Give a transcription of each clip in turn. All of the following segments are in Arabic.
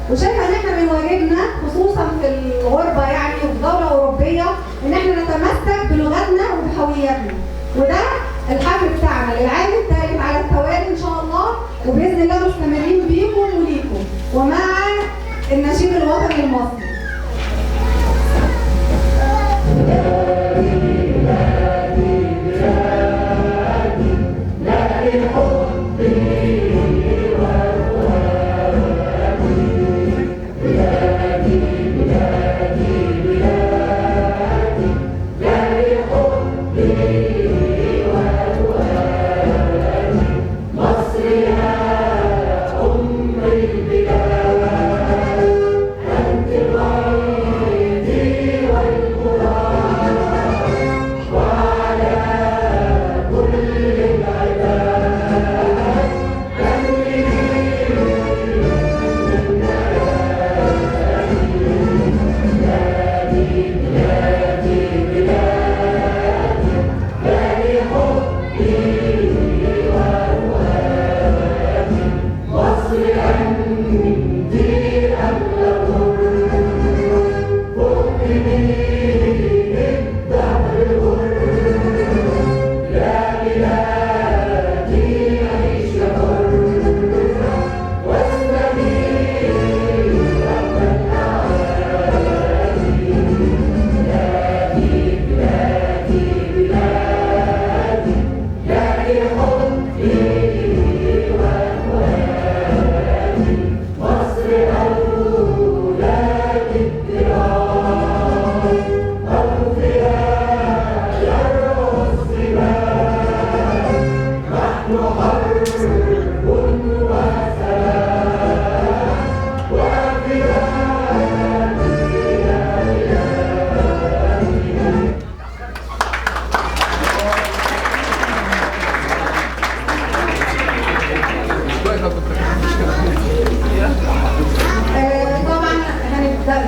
وشايفه ان احنا من واجبنا خصوصا في الغربه يعني وفي دوله اوروبيه ان احنا نتمسك بلغتنا وبهويتنا، وده الحفل بتاعنا للعام الثالث على التوالي ان شاء الله، وباذن الله مستمرين بيكم وليكم ومع النشيد الوطني المصري.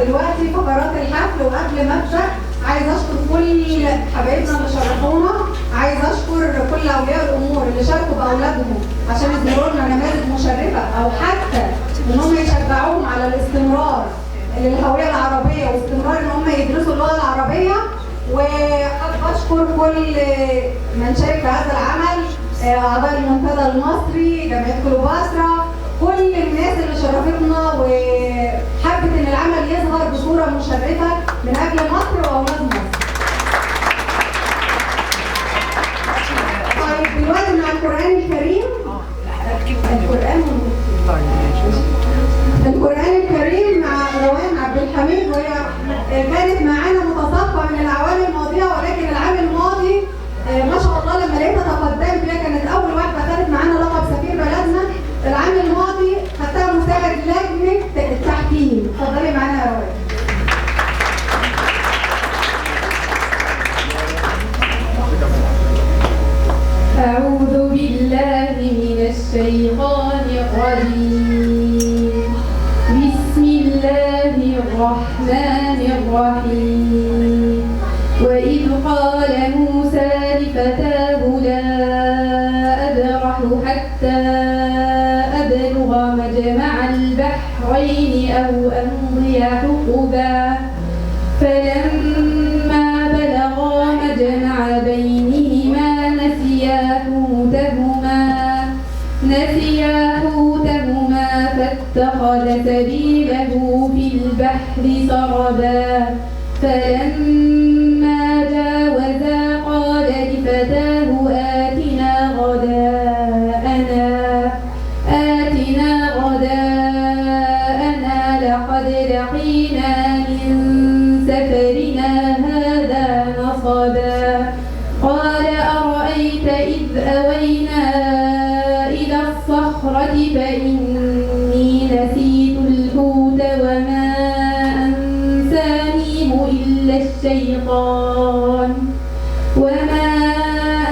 دلوقتي فقرات الحفل، وقبل ما ابدا عايز اشكر كل حبايبنا اللي شرفونا، عايز اشكر كل اولياء الامور اللي شاركوا باولادهم عشان يظهروا لنا نماذج مشرفه او حتى ان هم يشجعوهم على الاستمرار للهويه العربيه واستمرار ان هم يدرسوا اللغه العربيه. وحابه اشكر كل من شارك في هذا العمل، اعضاء المنتدى المصري، جمعيه كليوباترا، كل الناس اللي شرفتنا وحبت ان العمل يظهر بصوره مشرفه من اجل مصر واولاد مصر. طيب دلوقتي مع القران الكريم. القران الكريم مع روان عبد الحميد، وهي كانت معانا متصفه من الاعوام الماضيه، ولكن العام الماضي ما شاء الله لما لقيتها تقدمت بيها كانت اول واحده خدت معانا لقب سفير بلدنا. العام الماضي خدتها مساعد لجنه التحكيم. اتفضلي معانا يا روان. أعوذ بالله من الشيطان الرجيم. بسم الله الرحمن الرحيم. وإذ قال موسى لفتاه لا أبرح حتى أبلغ مجمع البحرين أو أمضي حقبا فلما بلغا مجمع بينهما نسيا حوتهما فاتخذ سبيله في البحر سربا فلما جاوزا قال لفتاه آتنا غداءنا لقد لقينا من سفرنا هذا نصبا قال أرأيت إذ أوينا إلى الصخرة فإني نسيت الحوت وما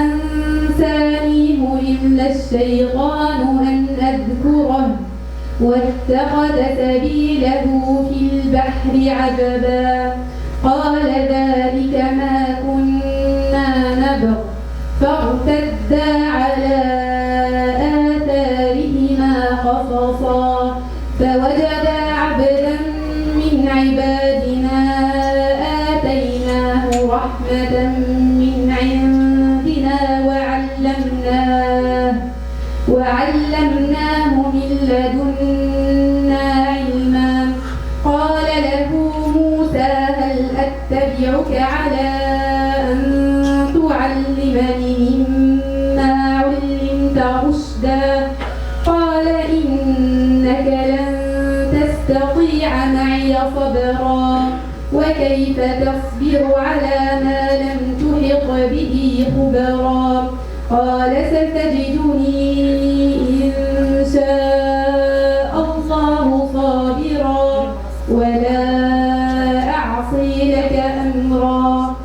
أنسانيه إلا الشيطان أن أذكره واتخذ سبيله في البحر عجبا قال ذلك ما كنا نبغ فارتدا على آثارهما قصصا فوجدا عبدا من عبادنا آتيناه رحمة من عندنا وعلمناه من لدنا علما قال له موسى هل أتبعك على أن تعلمني مما علمت رشدا قال إنك لن تستطيع معي صبرا وكيف تصبر على ما لم تحط به خبرا قال ستجدني إن شاء الله صابرا ولا أعصي لك أمرا.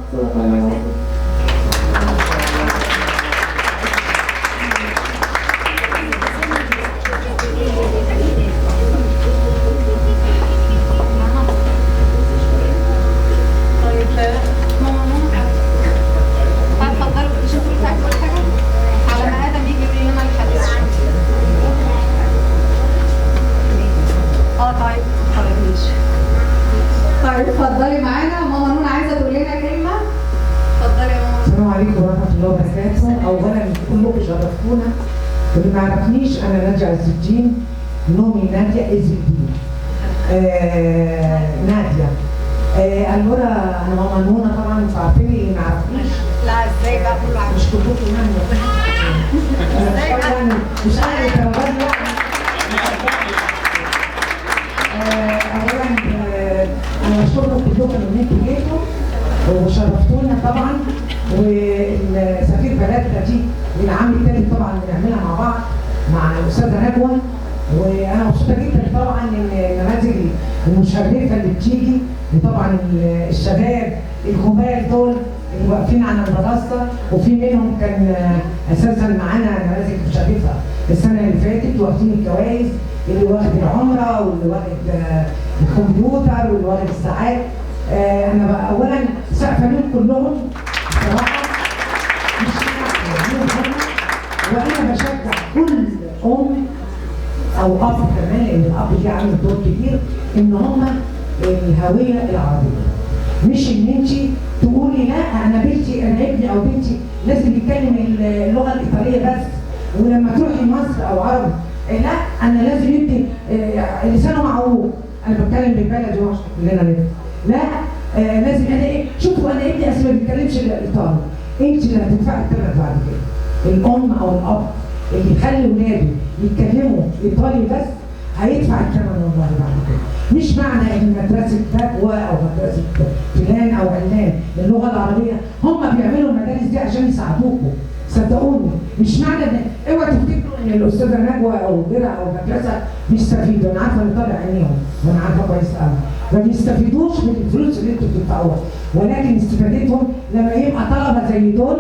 طيب اتفضلي معانا ماما نون عايزه تقول لنا كلمه. اتفضلي يا ماما. السلام عليكم ورحمه الله وبركاته. اولا كلكم شرفتونا. واللي ما يعرفنيش انا ناديه عز الدين، نومي ناديه عز الدين. ناديه. الورا انا ماما نونه طبعا انتوا عارفيني اللي ما يعرفنيش. لا ازاي بقى كله عارف. مش كلكم يعني. مش انا الكرامات اولا انا بشكركم كلكم ان انتوا جيتوا وشرفتونا طبعا. والسفير بلدنا دي للعام الثالث طبعا بنعملها مع بعض مع الاستاذه نجوى، وانا مبسوطه جدا طبعا ان النماذج المشرفه اللي بتيجي طبعا الشباب الجمال دول اللي واقفين على المنصه، وفي منهم كان اساسا معانا نماذج مشرفه السنه اللي فاتت واخدين الجوائز، اللي واخد العمره واللي واخد الكمبيوتر واللي واخد الساعات. انا بقى اولا سقفه لهم كلهم بصراحه مش وانا بشجع كل ام او اب كمان، لان الاب دي عامل دور كبير ان هم الهويه العربيه، مش ان انت تقولي لا انا بنتي انا ابني او بنتي لازم يتكلم اللغه الايطاليه بس، ولما تروحي مصر او عربي لا انا لازم ابني لسانه معوج. انا بتكلم بالبلدي وعشان كلنا نفهم. لا لازم انا ايه، شوفوا انا ابني اصلا ما بيتكلمش الايطالي، انت اللي هتدفعي الثمن بعد كده. الام او الاب اللي يخلي ولاده يتكلموا ايطالي بس هيدفع الثمن والله بعد كده. مش معنى ان مدرسه تقوى او مدرسه فلان او علان اللغه العربيه هم بيعملوا المدارس دي عشان يساعدوكم، صدقوني. مش معنى ان اوعى تفتكروا ان الاستاذه نجوى او غيرها او المدرسه بيستفيدوا، انا عارفه ان طالع عينيهم وانا عارفه كويس قوي، ما بيستفيدوش من الفلوس اللي انتوا بتدفعوها، ولكن استفادتهم لما يبقى طلبه زي دول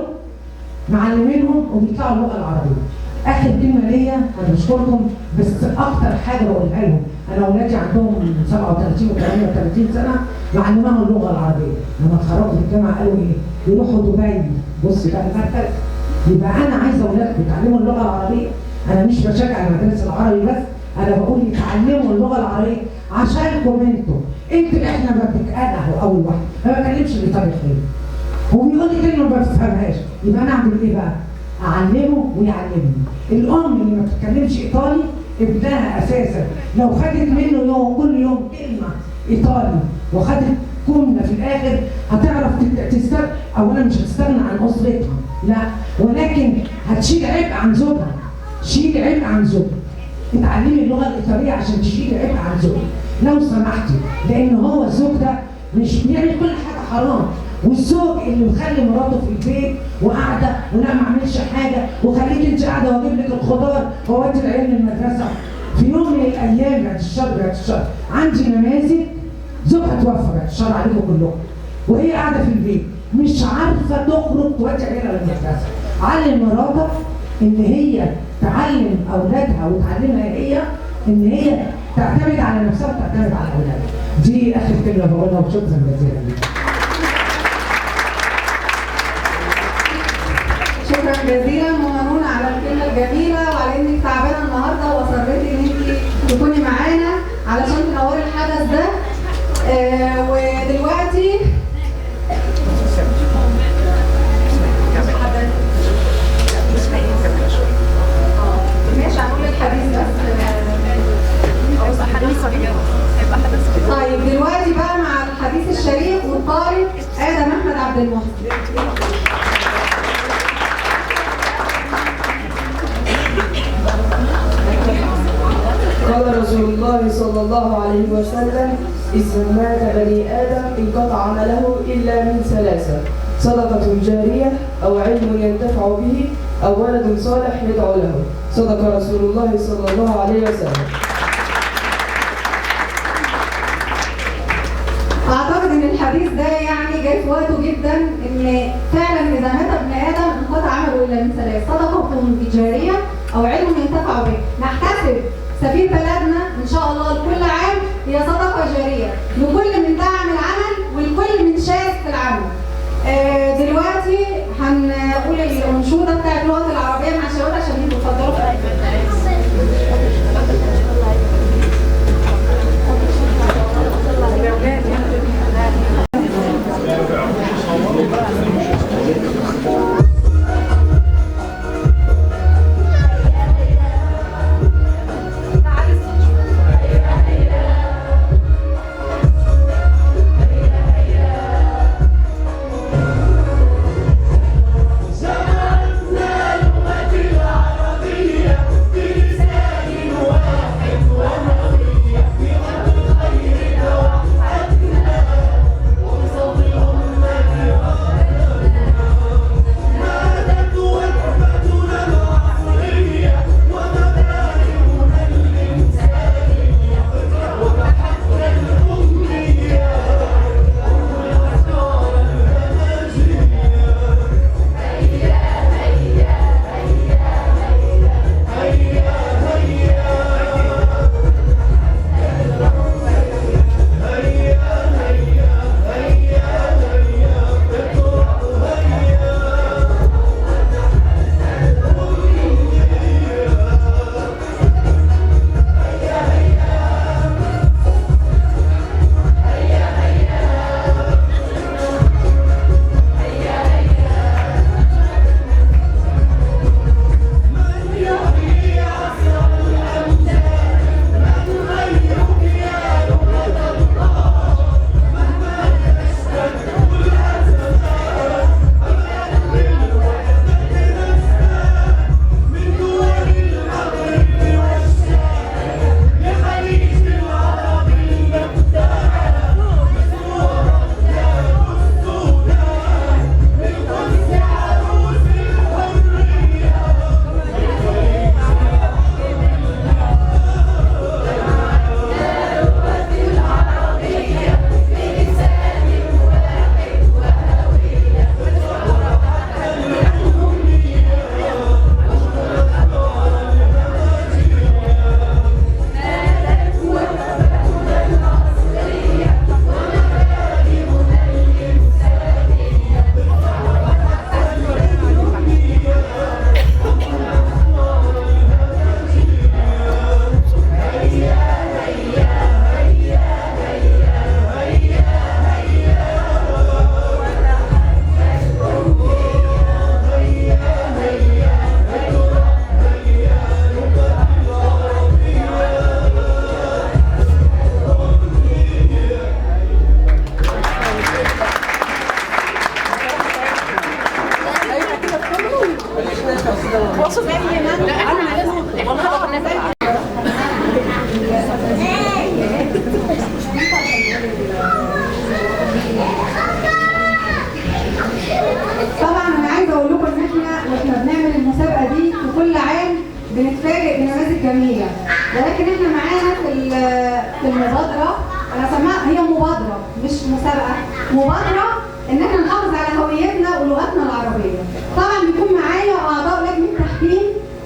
معلمينهم وبيطلعوا اللغه العربيه. اخر كلمه ليا انا بشكركم، بس اكتر حاجه بقولها لهم انا اولادي عندهم 37 و 38 سنه معلماهم اللغه العربيه، لما اتخرجوا في الجامعه قالوا ايه؟ يروحوا دبي. بص بقى المركز. يبقى انا عايزه اولادكم يتعلموا اللغه العربيه، انا مش بشجع المدارس العربي بس، انا بقول يتعلموا اللغه العربيه عشانكم انتوا احنا انا هو اول واحد ما بكلمش الايطالي خير، هو بيقول لي كلمه ما بفهمهاش، يبقى انا اعمل ايه بقى؟ اعلمه ويعلمني. الام اللي ما بتتكلمش ايطالي ابنها اساسا لو خدت منه يوم كل يوم كلمه ايطالي وخدت جمله في الاخر هتعرف تستغنى، اولا مش هتستغنى عن اسرتها لا، ولكن هتشيل عبء عن زوجها. شيل عبء عن زوجها. اتعلمي اللغه الايطاليه عشان تشيلي عبء عن زوجها لو سمحتي، لان هو الزوج ده مش بيعمل كل حاجه حرام، والزوج اللي مخلي مراته في البيت وقاعده ولا ما اعملش حاجه وخليك انت قاعده واجيب لك الخضار وودي العيال المدرسه. في يوم من الايام بعد الشر عندي نماذج زوجها توفى بعد الشر عليكم كلكم، وهي قاعده في البيت مش عارفه تخرج تودي عيالها للمدرسه. علم مراتك ان هي تعلم اولادها وتعلمها هي ان هي تعتمد على نفسها وتعتمد على اولادها. دي اخر كلمه بقولها وشكرا جزيلا لك. شكرا جزيلا ممنون على الكلمه الجميله وعلى انك تعبانه النهارده واصريتي ان انت تكوني معانا علشان تنوري الحدث ده. ودلوقتي ماشي هنقول الحديث بس. طيب دلوقتي بقى مع الحديث الشريف والقارئ آدم أحمد عبد المحسن. قال رسول الله صلى الله عليه وسلم: إذا مات بني آدم انقطع عمله إلا من ثلاثة: صدقة جارية أو علم ينتفع به أو ولد صالح يدعو له. صدق رسول الله صلى الله عليه وسلم. أعتقد إن الحديث ده يعني جاي في وقته جدا، إن فعلا إذا مات ابن آدم انقطع عمله إلا من ثلاث: صدقة جارية أو علم ينتفع به. نحتسب سفير بلدنا إن شاء الله لكل عام هي صدقة جارية لكل من دعم العمل والكل من شارك في العمل. دلوقتي هنقول الأنشودة بتاعت اللغة العربية مع الشباب عشان يبقوا اتفضلوا. زماننا لغة العربية بنتفاجئ بنماذج جميله، ولكن احنا معانا في المبادره، انا سماها هي مبادره مش مسابقه، مبادره ان احنا نحافظ على هويتنا ولغتنا العربيه. طبعا بيكون معايا اعضاء لجنه تحكيم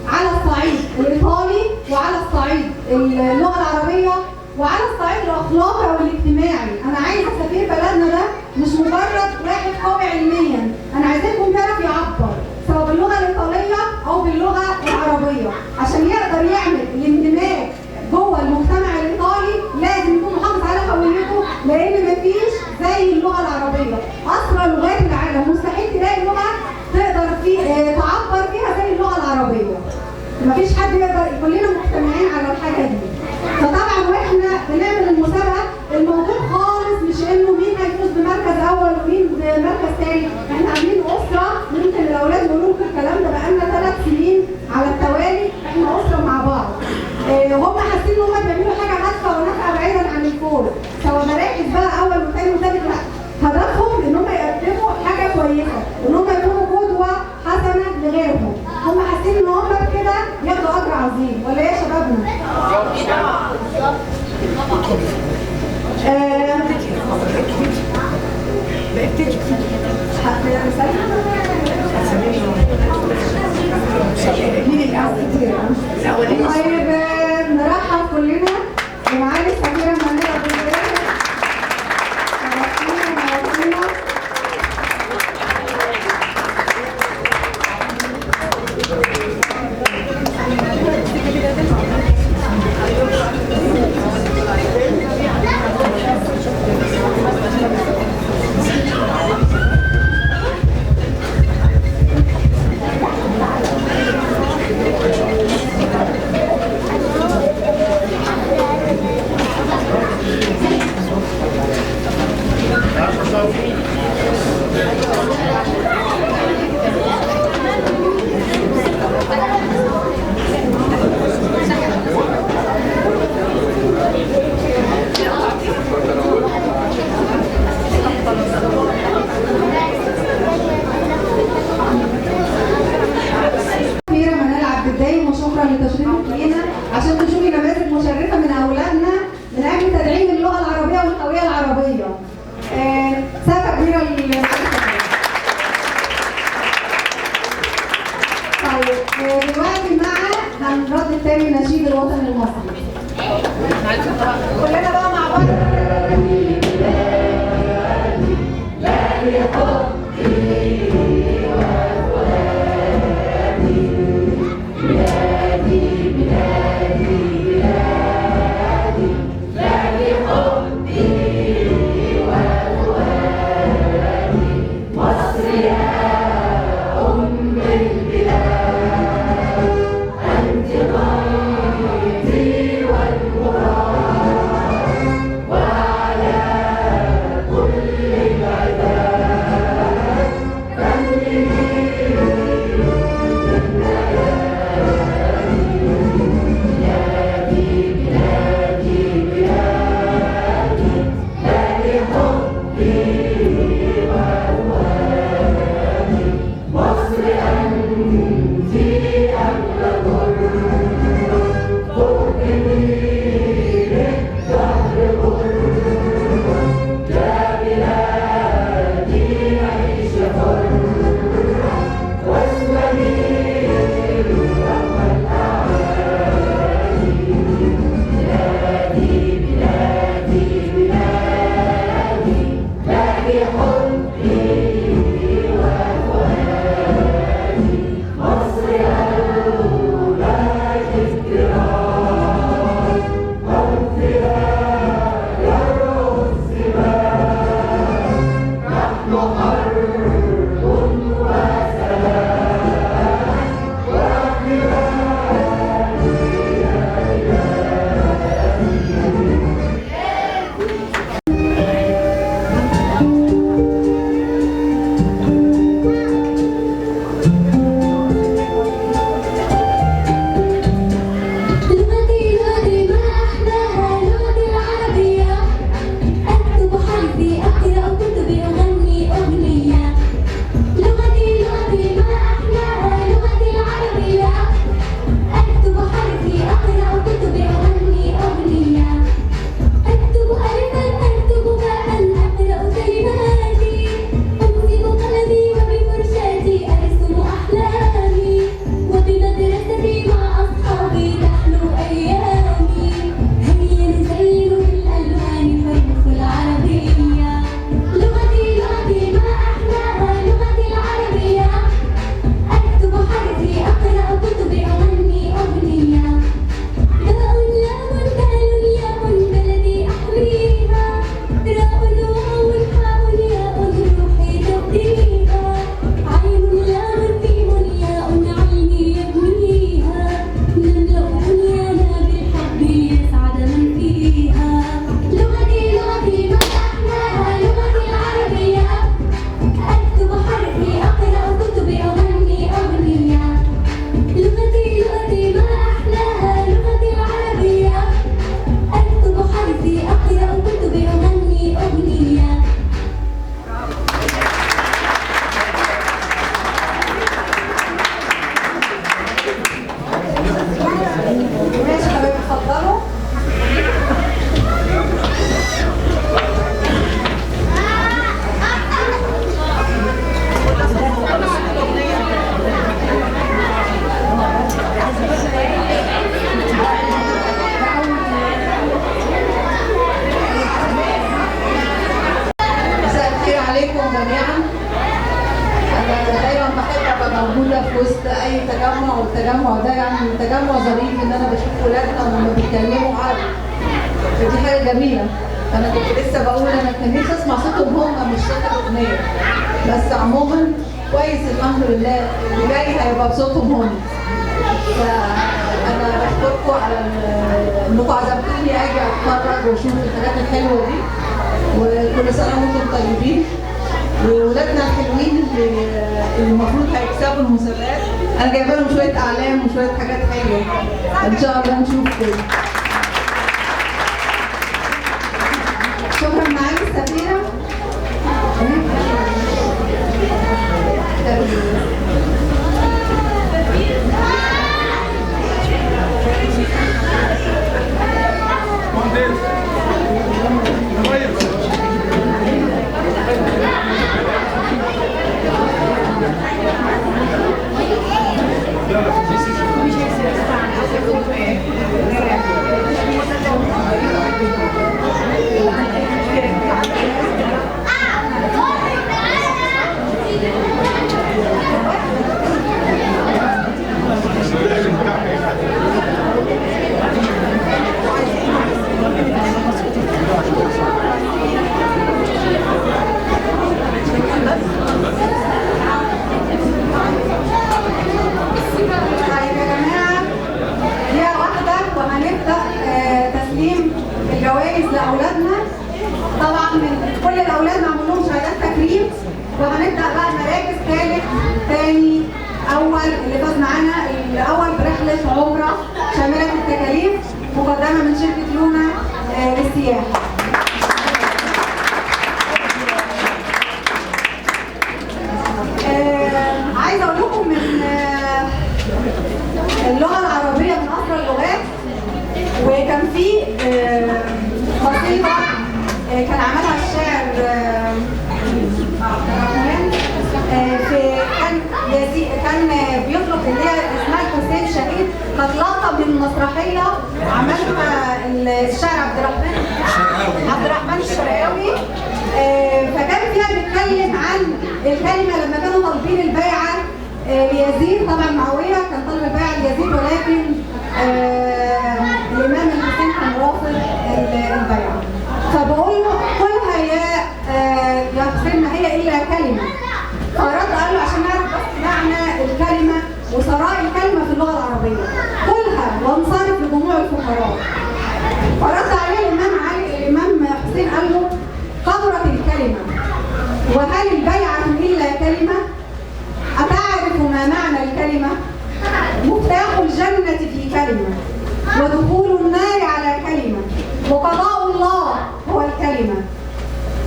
على الصعيد الايطالي وعلى الصعيد اللغه العربيه وعلى الصعيد الاخلاقي او الاجتماعي. انا عايزه سفير بلدنا ده مش مجرد واحد قوي علميا، انا عايزاه يكون بيعرف يعبر سواء باللغه الايطاليه او باللغه العربيه، عشان يقدر يعمل الاندماج جوه المجتمع الايطالي. لازم يكون محافظ على هويته، لان مفيش زي اللغه العربيه. اسرى لغات العالم مستحيل تلاقي لغه تقدر تعبر فيها زي اللغه العربيه. مفيش حد يقدر، كلنا مجتمعين على الحاجه دي. فطبعا واحنا بنعمل المسابقه الموضوع خالص مش انه مين هيفوز بمركز اول ومين بمركز ثاني، احنا عاملين اسره. ممكن الاولاد يقولوا لكم الكلام ده بقالنا 3 سنين على التوالي، احنا اسره مع بعض. هم حاسين ان هم بيعملوا حاجه هادفه ونافعه بعيدا عن الفوز، سواء مراكز بقى اول وثاني وثالث، هدفهم ان هم يقدموا حاجه كويسه، ان هم يكونوا قدوه حسنه لغيرهم. هم حاسين ان هم بكده ياخدوا اجر عظيم، ولا ايه يا شبابنا؟ طيب نرحب كلنا بمعالي السفيرة منال أبو زياد. شكرا لتشريفك لينا عشان تشوفي نماذج مشرفه من اولادنا من اجل تدعيم اللغه العربيه والهويه العربيه. سقفه كبيره طيب دلوقتي مع هنردد تاني نشيد الوطن المصري. كلنا بقى مع بعض. Wow. ماشي يا حبايبي اتفضلوا. مساء الخير عليكم جميعا. انا دايما بحب ابقى موجوده في وسط اي تجمع، والتجمع ده يعني تجمع ظريف ان انا بشوف ولادنا وهم بيتكلموا عربي، فدي حاجه جميله. انا كنت لسه بقول انا كان نفسي اسمع صوتهم هم مش صوت الاغنيه، بس عموما كويس الحمد لله اللي جاي هيبقى بصوتهم هم. فانا بشكركم على انكم عزمتوني اجي اتفرج واشوف الحاجات الحلوه دي، وكل سنه وانتم طيبين. وولادنا الحلوين اللي المفروض هيكسبوا المسابقات، انا جايبه لهم شويه اعلام وشويه حاجات حلوه ان شاء الله نشوف كده. شكرا معالي السفيره. الجوائز لاولادنا. طبعا من كل الاولاد معمول لهم شهادات تكريم، وهنبدا بقى مراكز ثالث ثاني اول اللي فاز معانا الاول برحله عمره شامله التكاليف مقدمه من شركه لونا للسياحه. عايزه اقول لكم من اللغه العربيه من اسرى اللغات، وكان في قصيده كان عملها الشاعر عبد الرحمن، كان بيطلق اللي هي اسمها الحسين شهيد، كانت لقطه من مسرحيه عملها الشاعر عبد الرحمن الشرقاوي. فكان فيها بيتكلم عن الكلمه لما كانوا طالبين البيعه ليزيد. طبعا معاويه كان طالب البيعه ليزيد، ولكن الامام الحسين كان رافض البيعه. فبقول له قلها يا حسين ما هي الا كلمه. فرد قال له عشان نعرف بس معنى الكلمه وثراء الكلمه في اللغه العربيه، قلها وانصرف لجموع الفقراء. فرد عليه الامام حسين قال له كبرت الكلمه، وهل البيعه الا كلمه؟ أتعرف ما معنى الكلمة؟ مفتاح الجنة في كلمة، ودخول النار على كلمة، وقضاء الله هو الكلمة.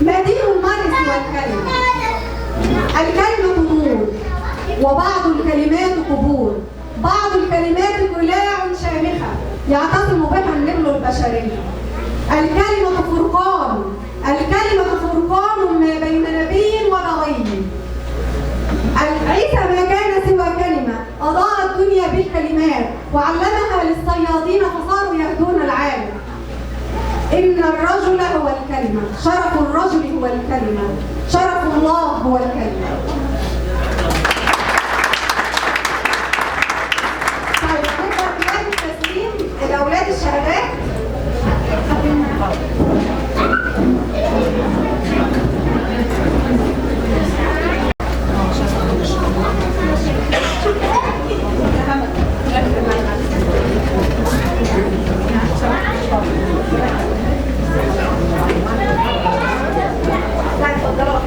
ما دين المرء سوى الكلمة؟ الكلمة نور، وبعض الكلمات قبور، بعض الكلمات قلاع شامخة يعتصم بها النمل البشري. الكلمة فرقان، الكلمة فرقان ما بين نبي وبغي. عيسى ما كان سوى كلمة، أضاء الدنيا بالكلمات وعلمها للصيادين فصاروا يهدون العالم. إن الرجل هو الكلمة، شرف الرجل هو الكلمة، شرف الله هو الكلمة. طيب نبدأ بيد التسليم الأولاد الشهادات. لا اتفضلوا.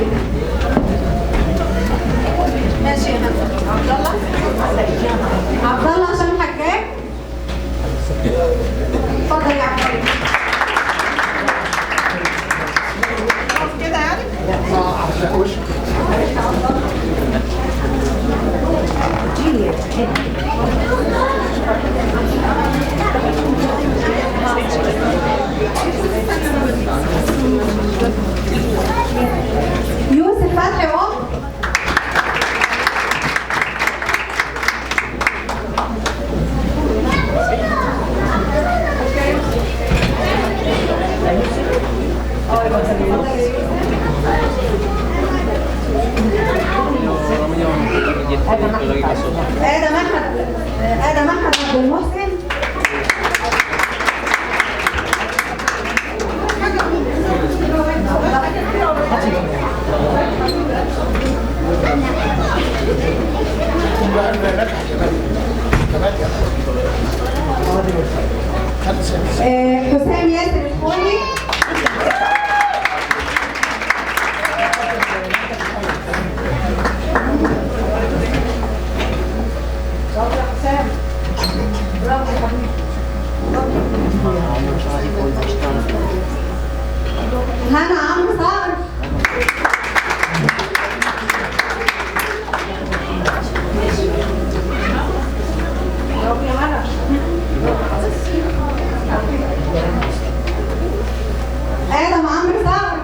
حسام ياسر الخولي. هنا عمرو صقر. آدم عمرو صقر.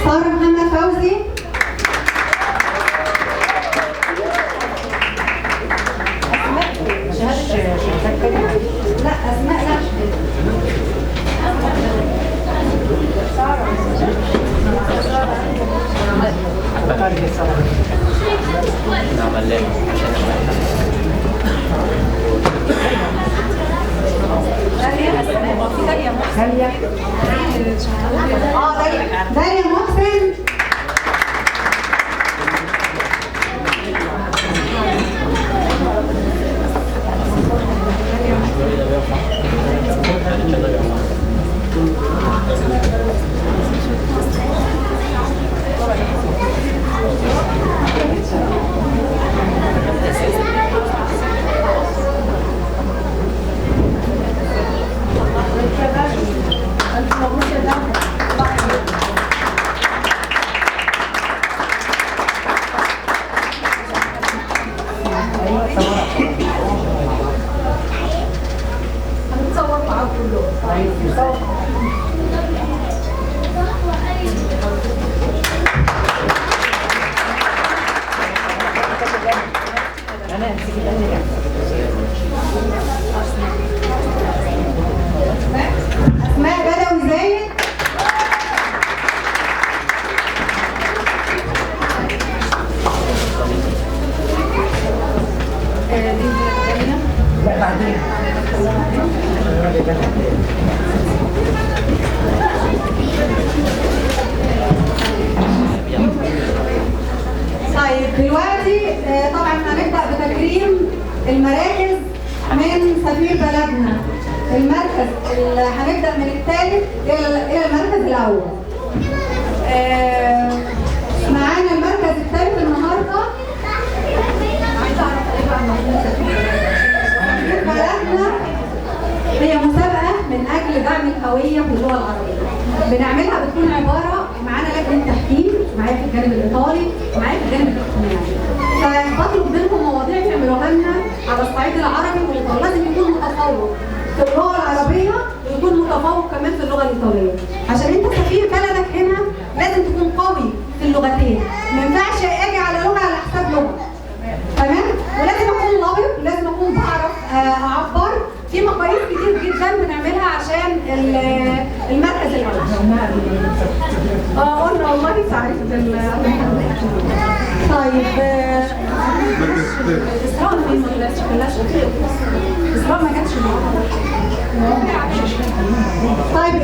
سارة محمد فوزي. لا أسماء لا. داليا محسن. أسماء بدوي زايد. لا بعدين. طيب دلوقتي طبعا هنبدأ بتكريم المراكز من سفير بلدنا. المركز اللي هنبدأ من الثالث إلى المركز الأول. معانا المركز الثالث النهارده. عايزة أعرف إيه بقى سفير بلدنا. هي مسابقة من أجل دعم الهوية في اللغة العربية. بنعملها بتكون عبارة معانا لجنة تحكيم، معايا في الجانب الإيطالي، معايا في الجانب الاجتماعي. فبطلب منكم مواضيع تعملوها لنا على الصعيد العربي والإيطالي. لازم يكون متفوق في اللغة العربية ويكون متفوق كمان في اللغة الإيطالية. عشان أنت سفير بلدك هنا لازم تكون قوي في اللغتين. ما ينفعش أجي على لغة على حساب لغة. تمام؟ ولازم أكون لبق، لازم أكون بعرف أعبر. في مقاييس كتير جدا بنعملها عشان المركز الأول. قلنا والله تعريف طيب إسراء ما جاتش طيب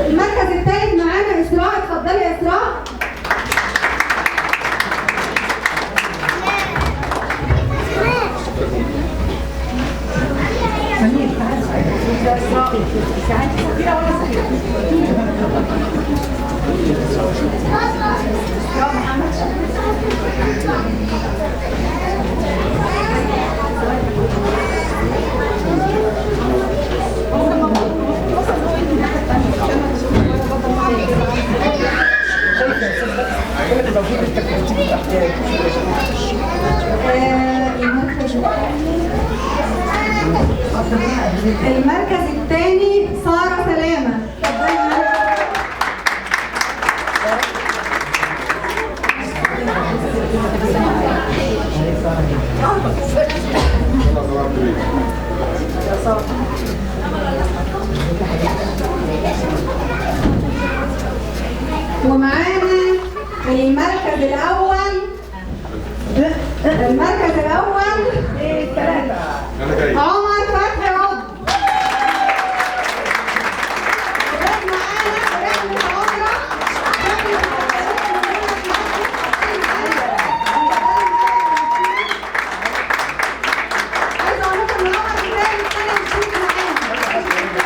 المركز الثالث معانا إسراء. اتفضلي يا إسراء. المركز الثاني سارة سلامة. ومعانا المركز الأول المركز الاول عمر فتحي عضو. وجاب معانا رحله عمره عايزه اقول لكم ان عمر كفايه السنه مشيت معانا، بس السنه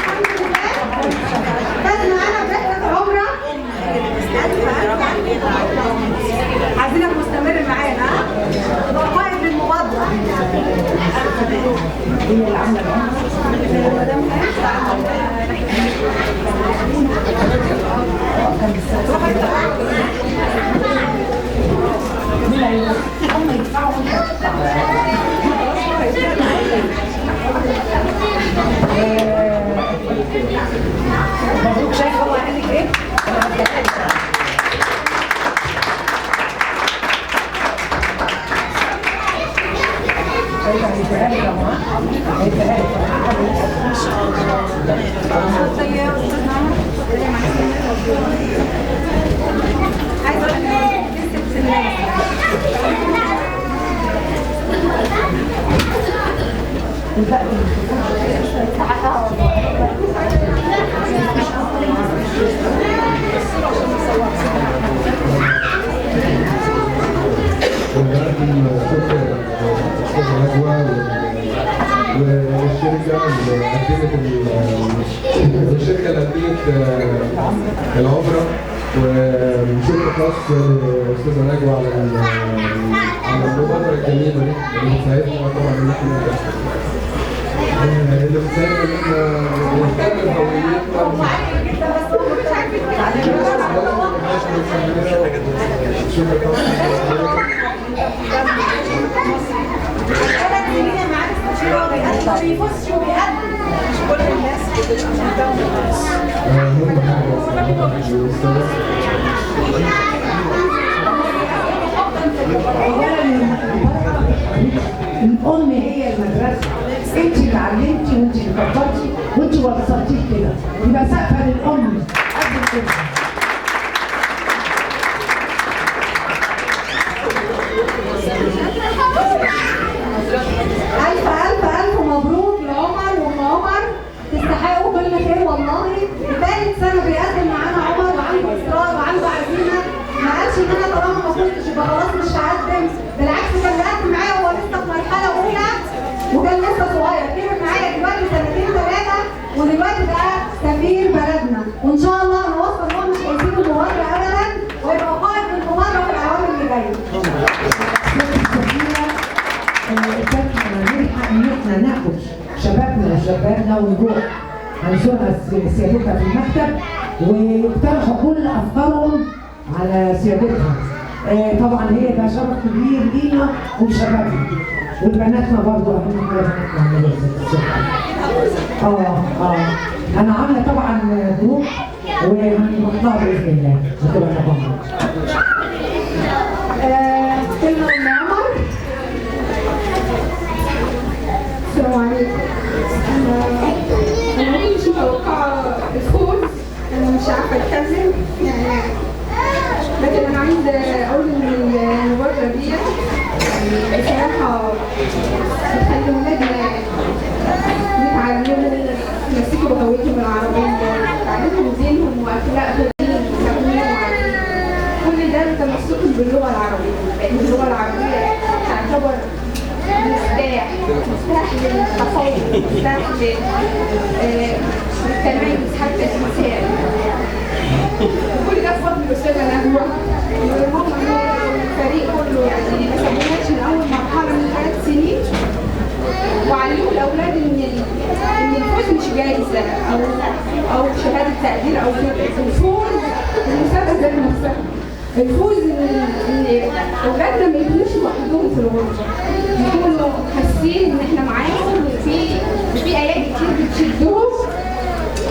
الحمد لله فاز معانا برحله عمره. عايزينك مستمر معانا، ها؟ تبقى قائد للمبادرة. هي اللي عامله مبروك. شايف هو قال لك ايه؟ والشركة اللي قدمت العمرة، وشكر خاص للأستاذة نجوى على المبادرة الجميلة دي اللي بتساعدنا طبعا إن احنا نهتم بهويتنا. بيفوزش وبيقدم، مش كل الناس الأم هي المدرسة، أنت اللي علمتي وأنت اللي كبرتي وأنت وصلتيه كده، يبقى سقفة للأم قد كده. ألف مبروك لعمر وأم عمر، تستحقوا كل خير والله. ثالث سنة بيقدم معانا عمر، وعنده إصرار وعنده عزيمة، ما قالش إن أنا طالما ما كنتش يبقى خلاص مش هقدم، بالعكس كان بيقدم معايا وهو لسه في مرحلة أولى وكان لسه صغير، كبر معايا دلوقتي سنتين ثلاثة ودلوقتي بقى سفير بلدنا، وإن شاء الله نوصل إن هو مش هيسيب المبادرة أبدا ويبقى قائد للمبادرة في الأعوام اللي جاية. نلحق ان احنا ناخد شبابنا وشبابنا ونروح هنزورها سيادتها في المكتب ويقترحوا كل افكارهم على سيادتها. طبعا هي ده شرف كبير لينا ولشبابنا ولبناتنا برضه، اهم حاجه بناتنا. انا عامله طبعا جروب وهنبطلها باذن الله هتبقى طبعا. كلمة أم عمر. السلام عليكم. أنا مش متوقعة الفوز، أنا مش عارفة أتكلم يعني، لكن أنا عايزة أقول إن المبادرة دي بصراحة بتخلي ولادنا يتعلموا يمسكوا بهويتهم العربية، يتعلموا دينهم وأخلاقهم كل ده تمسكهم باللغة العربية، لأن اللغة العربية تعتبر مفتاح للتفوق، مفتاح للتميز حتى الإنسان. وكل ده بفضل الأستاذة نجوى وهم الفريق كله، يعني ما سابوناش من أول مرحلة من 3 سنين، وعلموا الأولاد إن الفوز مش جايزة أو شهادة تقدير أو كده، الفوز المسابقة ذات نفسها. الفوز ان اولادنا ما يكونوش لوحدهم في الغربه، يكونوا حاسين ان احنا معاهم، وفي ايات كتير بتشدهم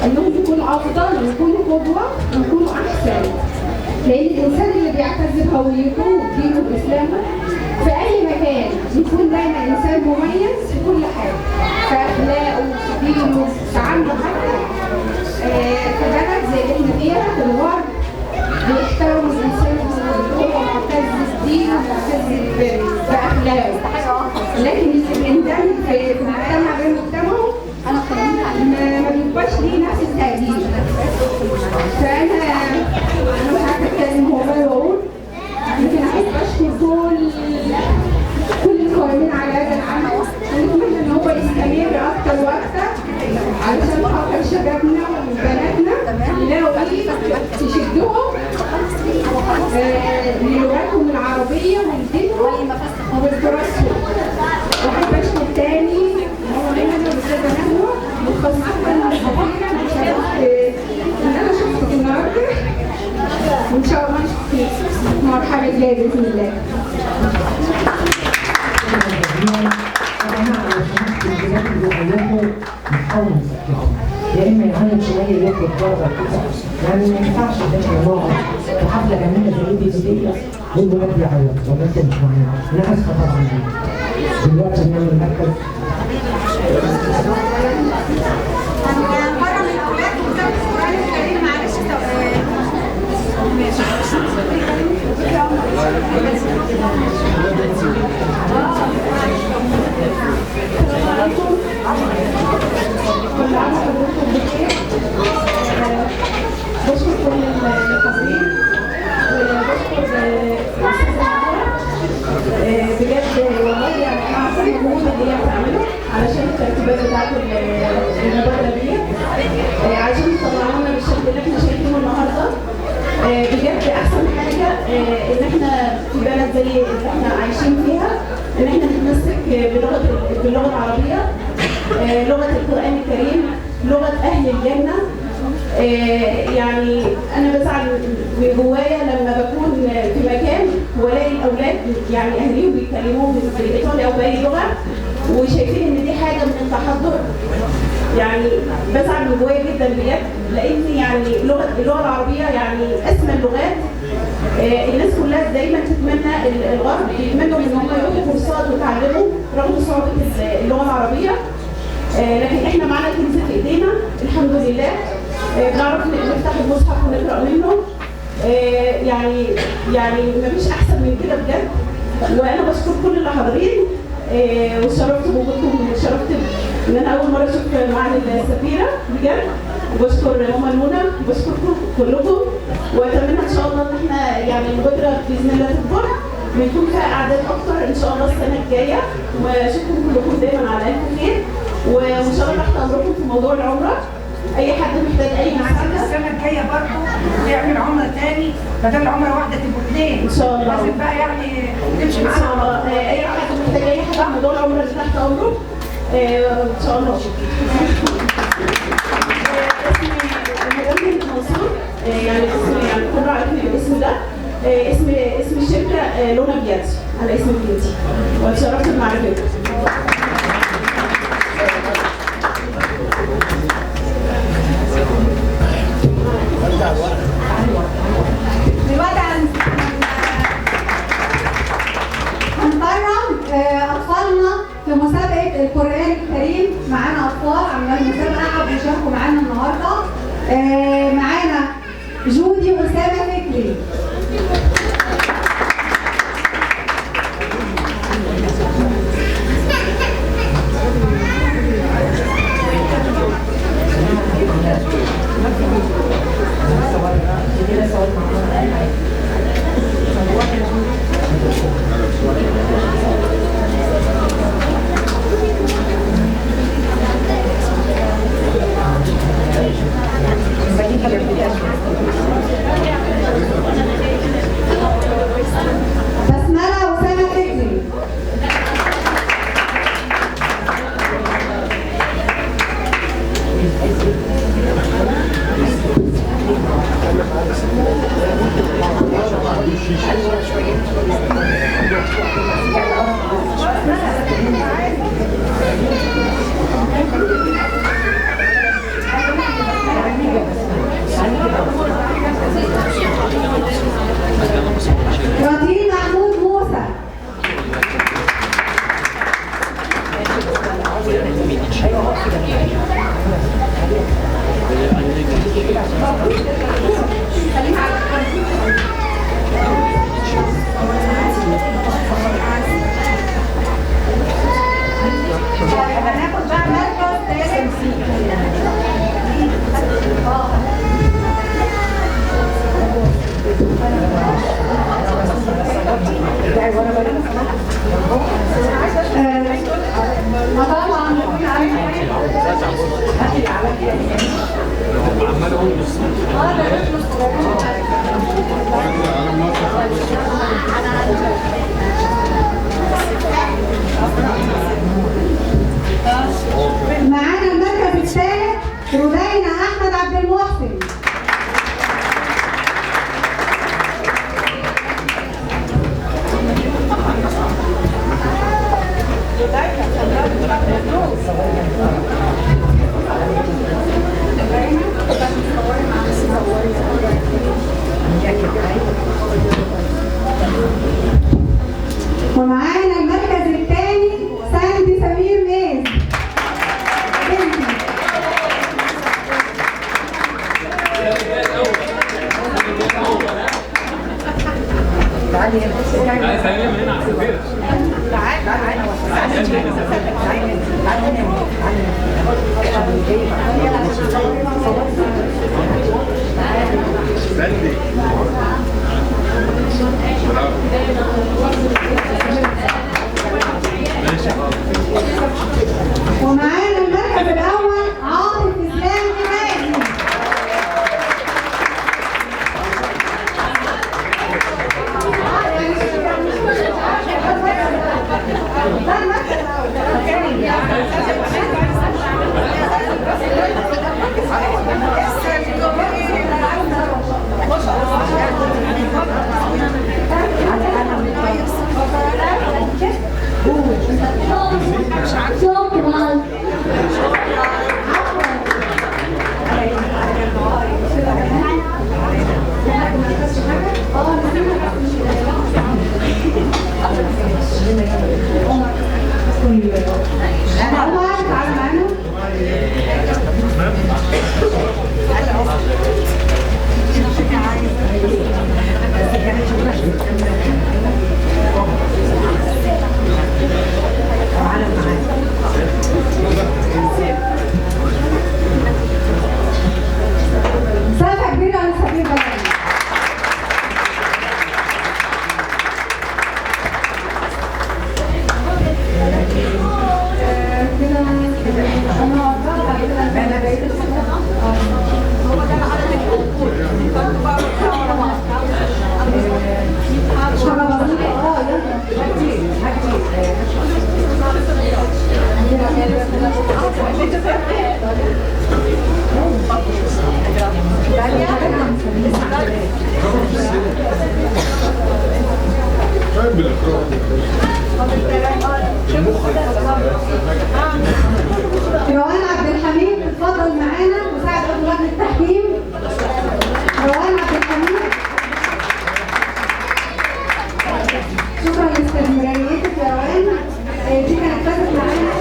انهم يكونوا افضل ويكونوا قدوه ويكونوا احسن، لان الانسان اللي بيعتز بهويته ودينه واسلامه في اي مكان يكون دايما انسان مميز في كل حاجه، في اخلاقه في دينه في عمله، حتى في بلد زي اللي احنا فيها في الغرب بيحترموا الانسان وهو معتز بدينه ومعتز كل القائمين على هذا العمل، ونتمنى ان هو يستمر اكتر واكتر علشان خاطر شبابنا وبناتنا يلاقوا ايه تشدهم للغتهم العربيه ولدينهم وبالتراثهم. واحب اشكر تاني مولانا الاستاذه نهوى وخاصه الخطيره ان انا شفتك النهارده، وان شاء الله نشوفك في مرحله جايه باذن الله. يا اما يعين شويه ياخد درجه كده، يعني ما ينفعش ان احنا نقعد في حفله جميله زي دي بديه والولاد بيعيطوا ولا انت مش معانا. انا اسفه طبعا دلوقتي نعمل مركز بره من الاولاد وكتاب القران الكريم. معلش بشكر كل الحاضرين وبشكر بجد والله، يعني انا عارفه المجهود اللي هي بتعمله علشان الترتيبات بتاعت المبادره دي عشان تطلعوا لنا بالشكل اللي احنا شايفينه النهارده. بجد احسن حاجه ان احنا في بلد زي اللي احنا عايشين فيها ان احنا نتمسك باللغه العربيه، لغه القران الكريم، لغه اهل الجنه. يعني انا بزعل من جوايا لما بكون في مكان والاقي الاولاد يعني اهاليهم بيتكلموا بالايطالي او باي لغه وشايفين ان دي حاجه من التحضر. يعني بزعل من جوايا جدا بجد، لان يعني اللغه العربيه يعني اسمى اللغات. الناس كلها دايما تتمنى، الغرب بيتمنوا ان هم يروحوا كورسات ويتعلموا رغم صعوبه اللغه العربيه، لكن احنا معانا كنز في ايدينا الحمد لله، بنعرف نفتح المصحف ونقرا منه. يعني مفيش احسن من كده بجد. وانا بشكر كل اللي حاضرين وشرفت بوجودكم، شرفت ان انا اول مره اشوف معالي السفيره بجد، وبشكر ماما نونا وبشكركم كلكم، واتمنى ان شاء الله ان احنا يعني المبادره باذن الله تكبر ويكون فيها اعداد اكتر ان شاء الله السنه الجايه، واشوفكم كلكم دايما على الف خير، وان شاء الله تحت امركم في موضوع العمره. اي حد محتاج اي مساعده السنه الجايه برضه نعمل عمره تاني، بدل عمره واحده تبقوا اثنين ان شاء الله. لازم بقى يعني نمشي ان شاء معانا. الله. اي حد محتاج اي حاجه عن موضوع العمره اللي تحت امره ان شاء الله. اسمي مدام منصور، يعني اسمي يعني كله عارفني بالاسم ده. اسم الشركه لونا بياتي على اسم بنتي، واتشرفت بمعرفتكم. دلوقتي هنكرم اطفالنا في مسابقه القران الكريم. معانا اطفال عملوا المسابقه وبيشاركوا معانا النهارده. معانا جودي واسامه فكري. بسملة وسامة فكري. رضين محمود موسى. ومعانا المركز الثاني ساندي سمير ميز. بنتي. تعالي هنا على السفير. تعالي ومعانا المركز الاول عاطف اسلام حمادي. روان عبد الحميد اتفضل معانا مساعد عضو لجنة التحكيم. روان عبد الحميد، شكرا لاستمراريتك يا روان. دي كانت فازت معانا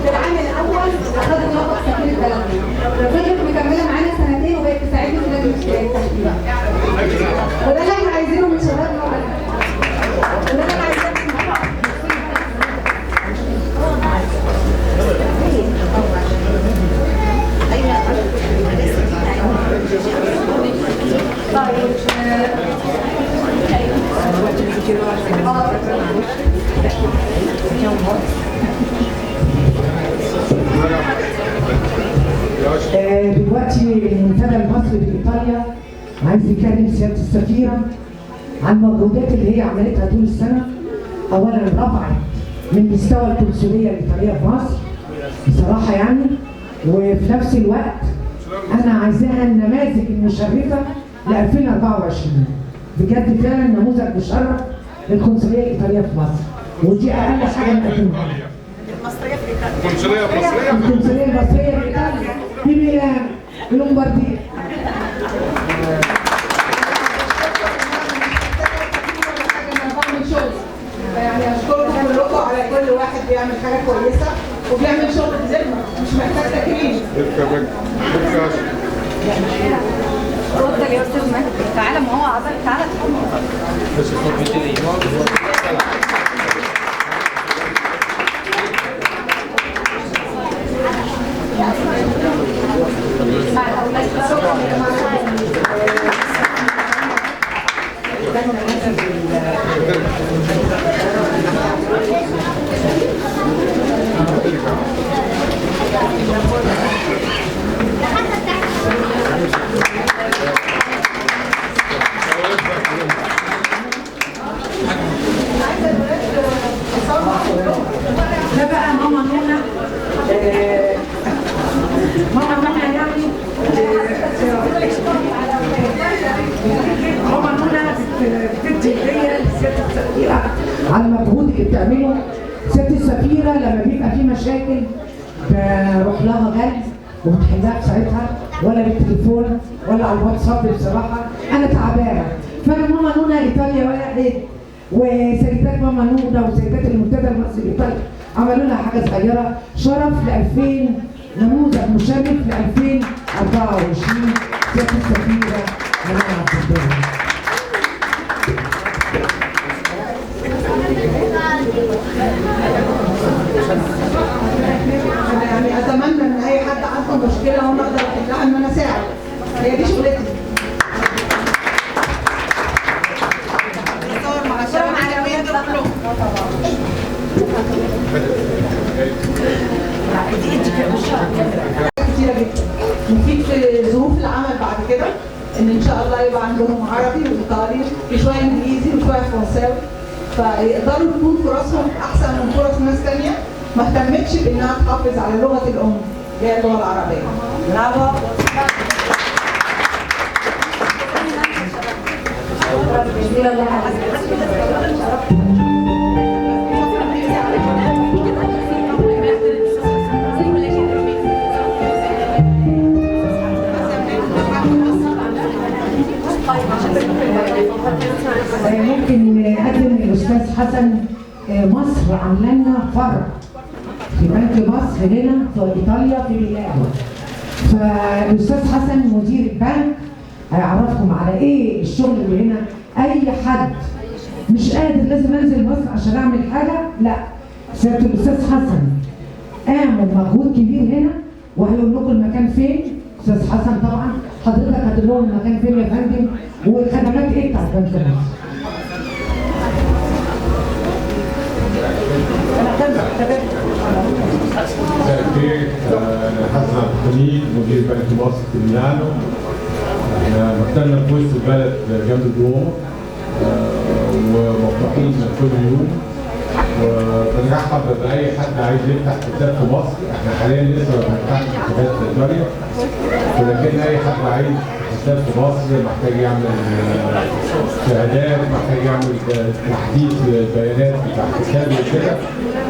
في العام الاول وخدت لقب سفير البلد، فضلت مكمله معانا سنتين وبقت تساعدنا في لجنة التحكيم. وده اللي احنا عايزينه من شبابنا وده اللي احنا عايزينه. دلوقتي المنتدى المصري في ايطاليا عايز يكلم سياده السفيره عن المجهودات اللي هي عملتها طول السنه. اولا رفعت من مستوى القنصليه الايطاليه في مصر بصراحه يعني، وفي نفس الوقت انا عايزاها النماذج المشرفه ل 2024. بجد فعلا نموذج مشرف للقنصليه الايطاليه في مصر، ودي اقل حاجه نقدمها. القنصليه المصريه القنصليه المصريه في ايطاليا في ميلان في لومبارديا. يعني اشكركم كلكم على كل واحد بيعمل حاجه كويسه وبيعمل شغل بذمه مش محتاج تكريم. اتفضل يا استاذ مهدي، تعالى ما هو عبال تعالى ده بقى ماما نونا. ماما نونا يعني ماما نونا بتدي هديه لسياده السفيره على المجهود اللي بتعمله. سياده السفيره لما بيبقى في مشاكل بروح لها جد وبتحلها في ساعتها، ولا بالتليفون ولا على الواتساب. بصراحه انا تعبانه، فانا ماما نونا ايطاليا ولا ايه وسيدات ماما نوده وسيدات المنتدى المصري الايطالي عملوا لها حاجه صغيره. شرف ل 2000 نموذج مشرف ل 2024 سياده السفيره منى عبد الدايم. يعني اتمنى ان اي حد عنده مشكله وانا اقدر احلها ان انا اساعد، هي دي شغلتي. كتيرة جدا مفيد في ظروف العمل بعد كده، ان شاء الله يبقى عندهم عربي وايطالي وشويه انجليزي وشويه فرنساوي، فيقدروا تكون فرصهم احسن من فرص ناس ثانيه ما اهتمتش بانها تحافظ على لغه الام اللي هي اللغه العربيه. برافو. ممكن اقدم الاستاذ حسن. مصر عامله لنا فرع في بنك مصر هنا في ايطاليا في ميلانو، فالاستاذ حسن مدير البنك هيعرفكم على ايه الشغل اللي هنا. اي حد مش قادر لازم انزل مصر عشان اعمل حاجه، لا، سياده الاستاذ حسن قاموا مجهود كبير هنا وهيقول لكم المكان فين. استاذ حسن طبعا حضرتك هتقول لهم المكان فين يا فندم والخدمات ايه بتاعت بنك مصر. مساء الخير، انا حسن عبد الحميد مدير بنك مصر في ميلانو. احنا مكتبنا في وسط البلد جنب الدومو ومفتوحين كل يوم، وبنرحب باي حد عايز يفتح حساب في مصر. احنا حاليا لسه ما بنفتحش حسابات في ايطاليا، ولكن اي حد عايز حساب في مصر محتاج يعمل شهادات، محتاج يعمل تحديث البيانات بتاع حسابه وكده،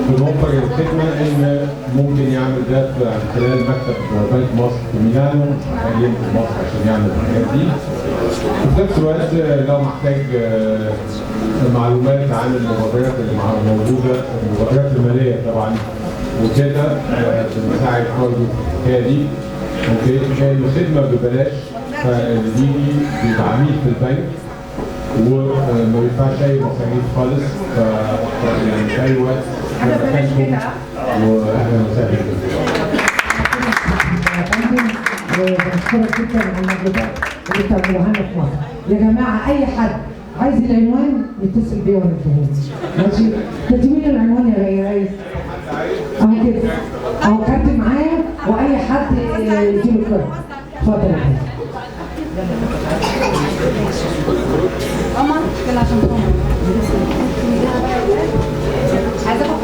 بنوفر الخدمه ان ممكن يعمل ده من خلال مكتب بنك مصر في ميلانو، محتاج ينزل مصر عشان يعمل الحاجات دي. وفي نفس الوقت لو محتاج معلومات عن المبادرات اللي موجوده، المبادرات الماليه طبعا وكده، بنساعد برضه في الحكايه دي. اوكي، الخدمه ببلاش، فاللي بيجي بيبقى عميل في البنك وما بيدفعش اي مصاريف خالص، يعني في اي وقت مكانكم واهلا وسهلا بكم. وبشكرك جدا على المجهودات اللي بتعملوها لنا في مصر. يا جماعه اي حد عايز العنوان يتصل بيا وانا اديهوله. ماشي؟ تديني العنوان يا ريس. اهو كده. اهو كاتب معايا واي حد يديله كده. اتفضل يا فندم. قمر يلا عشان قمر عايزه اخد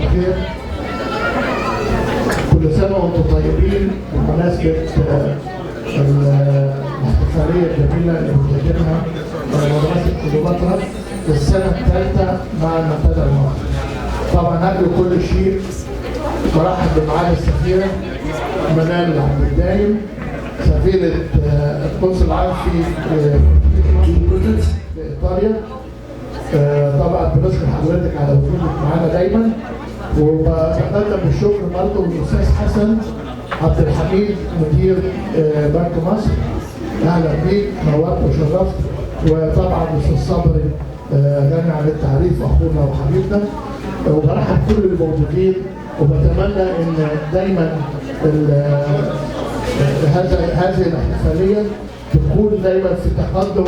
الخير. كل سنة وانتم طيبين بمناسبة الاحتفالية الجميلة اللي بتقدمها مدرسة كليوباترا في السنة الثالثة مع المنتدى المصري. طبعا قبل كل شيء برحب بمعالي السفيرة منال عبد الدايم سفيرة القدس العام في إيطاليا. طبعا بنشكر حضرتك على وجودك معانا دايما، وبقدم بالشكر برضه للاستاذ حسن عبد الحميد مدير بنك مصر. اهلا بيك، نورت وشرفت. وطبعا الاستاذ صبري غني عن التعريف، اخونا وحبيبنا. وبرحب كل الموجودين، وبتمنى ان دايما هذه الاحتفاليه تكون دايما في تقدم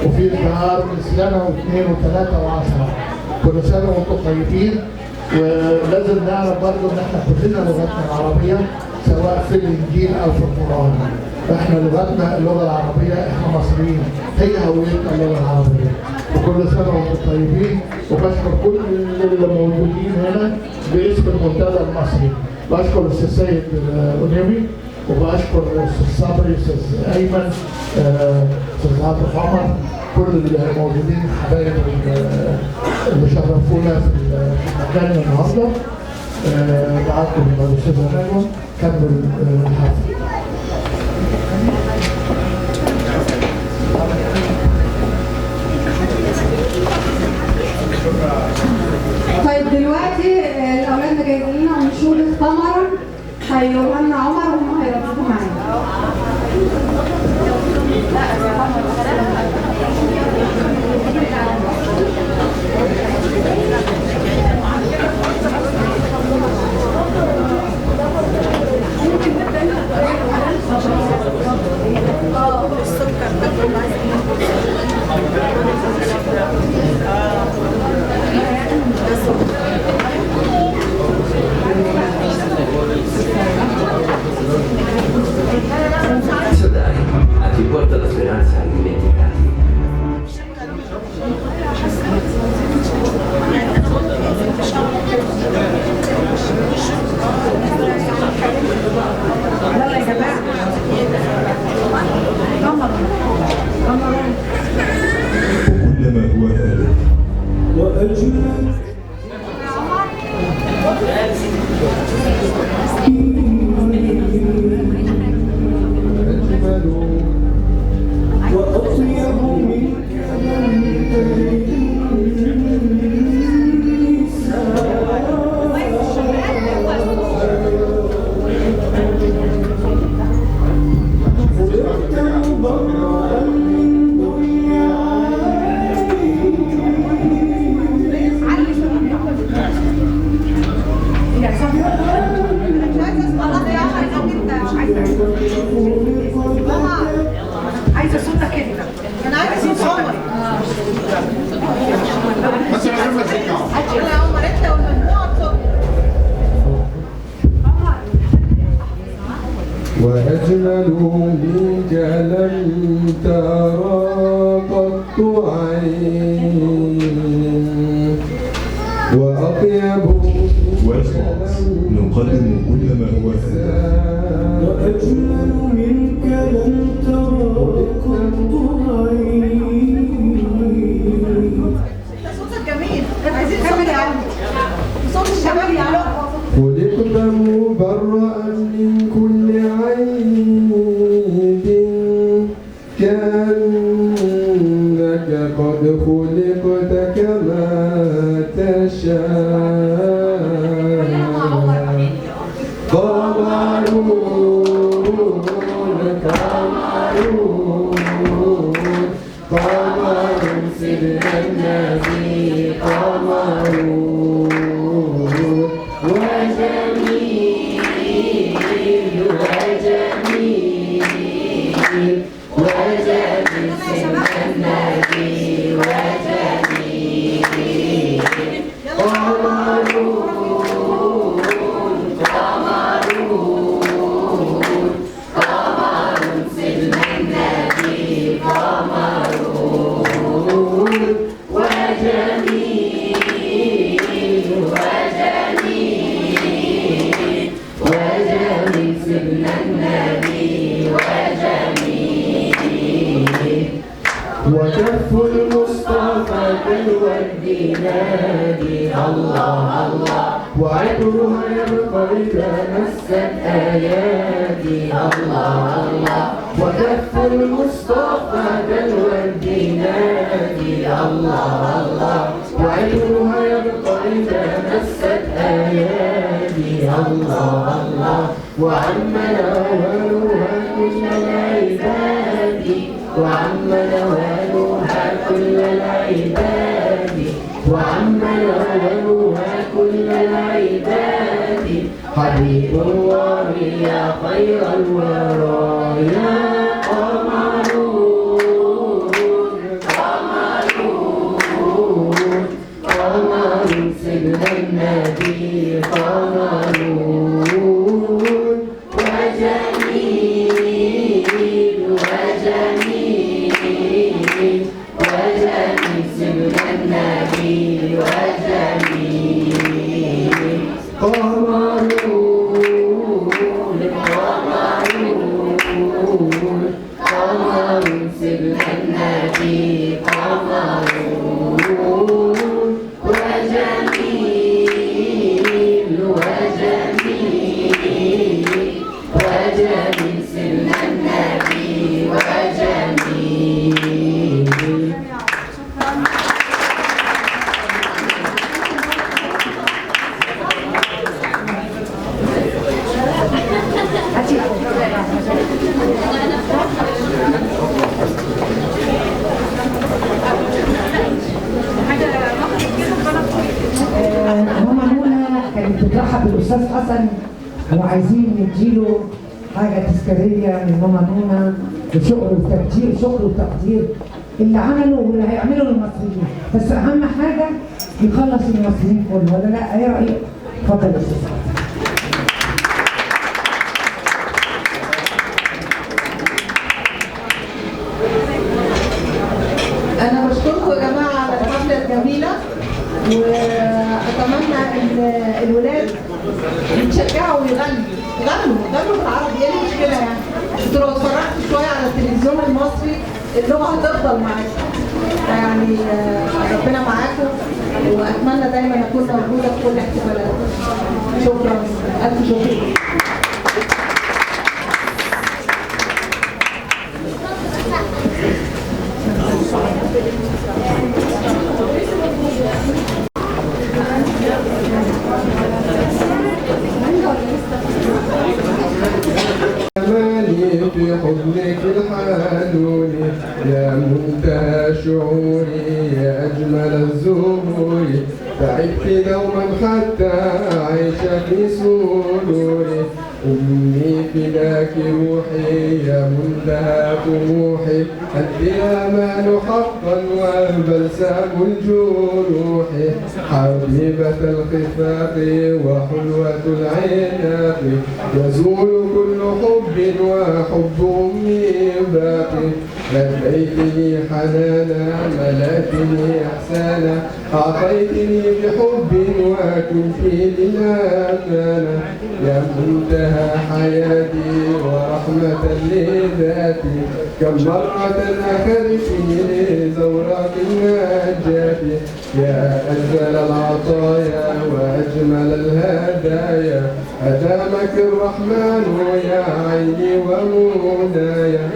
وفي ازدهار سنه واثنين وثلاثه وعشره. كل سنه وانتم طيبين. ولازم نعرف برضه ان احنا كلنا لغتنا العربيه سواء في الانجيل او في القران. احنا لغتنا اللغه العربيه، احنا مصريين، هي هويتنا اللغه العربيه. وكل سنه وانتم طيبين. وبشكر كل اللي موجودين هنا باسم المنتدى المصري. بشكر الاستاذ سيد الأنيمي، وبشكر الاستاذ صبري، الاستاذ ايمن، الاستاذ عاطف عمر، كل الموجودين حبايب اللي شرفونا في المكان النهارده. معاكم الاستاذه نجوى، كمل الحفل. طيب دلوقتي الاولاد مجهزين لنا انشوده قمرا هيقولها لنا عمر وهم هيرددوا معانا. a chi porta la speranza ai dimenticati. يلا يا جماعه وكل ما هو هادف وأجمل وأطيب منك من عايزه صوتك انت. انا عايزه صوت عمر. بس من غير ما تشجعوا. يلا يا عمر انت والمجموعه صوت. وأجمل منك لم ترى قط عين وأطيب نقدم كل ما هو هادف وأجمل منك لم ترى قط عين. صوتك جميل. عايزين كمل يا عمر. صوت الشباب يا خلقت مبرأ من كل عيب كأنك قد خلقت كما تشاء. قمرون قمر سيدنا النبي قمرون وجميل سيدنا النبي وجميل قمرون سيدنا النبي قمرون وجميل وكف المصطفى كالورد نادي الله الله وعطرها يبقى إذا مست أيادي الله الله وكف المصطفى كالورد نادي الله الله وعطرها يبقى إذا مست أيادي الله الله وعم نوالها كل العباد وعم نوالها كل العباد وعم نوالها كل العباد حبيب الله يا خير الورى يا قمرون قمرون قمر سيدنا النبي قمرون وجميل وجميل وجميل سيدنا النبي وجميل قمرون قمرون قمر سيدنا النبي قمرون وجميل وجميل وجميل سيدنا النبي وجميل ماما منى كانت بترحب بالاستاذ حسن وعايزين نديله حاجه تذكاريه من ماما منى وشكر وتقدير شكر وتقدير اللي عمله واللي هيعمله للمصريين، بس اهم حاجه يخلص المصريين كله ولا لا؟ ايه رايك؟ اتفضل يا استاذ. أنا بشكركم يا جماعة على الحفلة الجميلة، وأتمنى إن الولاد يتشجعوا ويغنوا، غنوا بالعربي، إيه المشكلة يعني؟ أنتوا لو اتفرجتوا شوية على التلفزيون المصري اللغة هتفضل معاكم. يعني ربنا معاكم، وأتمنى دايما أكون موجودة في كل احتفالات. شكرا، ألف شكر. في حضنك الحنون يا منتهى شعوري يا أجمل الزهور تعبت دوما حتى عيش في سروري أمي فداك روحي يا منتهى طموحي أنت الأمان حقا وبلسم الجروح حبيبة الخفاق وحلوة العناق يزول كل حب وحب أمي باقي لبيتني حنانا ملكتني إحسانا أعطيتني بحب وكنت للأمانة يا منتهى حياتي ورحمة لذاتي كم مرة أخذتني لزورات النجاة يا أجمل العطايا وأجمل الهدايا أدامك الرحمن يا عيني ومنايا